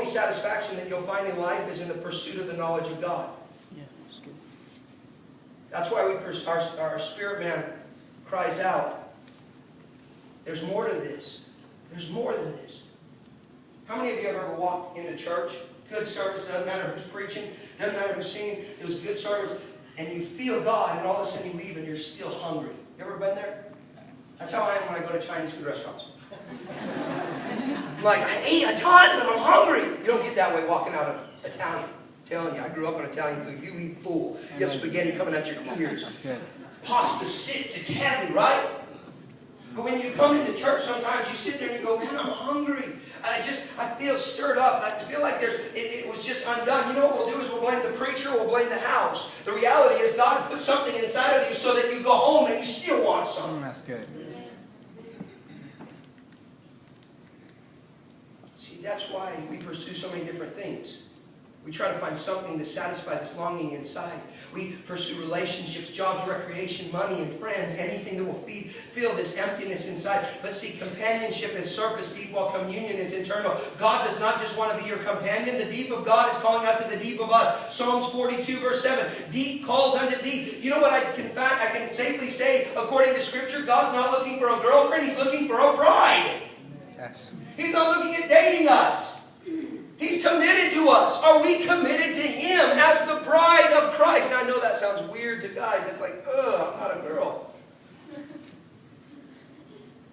satisfaction that you'll find in life is in the pursuit of the knowledge of God. Yeah, that's good. That's why our spirit man cries out, there's more to this. There's more than this. How many of you have ever walked into church? Good service, doesn't matter who's preaching, doesn't matter who's singing, it was good service, and you feel God, and all of a sudden you leave and you're still hungry. You ever been there? That's how I am when I go to Chinese food restaurants. I'm like, I ate a ton, but I'm hungry. You don't get that way walking out of Italian. I'm telling you, I grew up on Italian food. You leave full. You have spaghetti coming out your ears. That's good. Pasta sits, it's heavy, right? But when you come into church, sometimes you sit there and you go, man, I'm hungry. I feel stirred up. I feel like it was just undone. You know what we'll do is we'll blame the preacher, we'll blame the house. The reality is God put something inside of you so that you go home and you still want something. That's good. See, that's why we pursue so many different things. We try to find something to satisfy this longing inside. We pursue relationships, jobs, recreation, money, and friends, anything that will fill this emptiness inside. But see, companionship is surface deep, while communion is internal. God does not just want to be your companion. The deep of God is calling out to the deep of us. Psalms 42, verse 7. Deep calls unto deep. You know what I can safely say, according to Scripture? God's not looking for a girlfriend. He's looking for a bride. Yes. He's not looking at dating us. He's committed to us. Are we committed to Him as the bride of Christ? Now, I know that sounds weird to guys. It's like, ugh, I'm not a girl.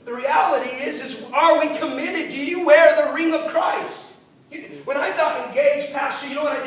The reality is are we committed? Do you wear the ring of Christ? When I got engaged, Pastor, you know what I did?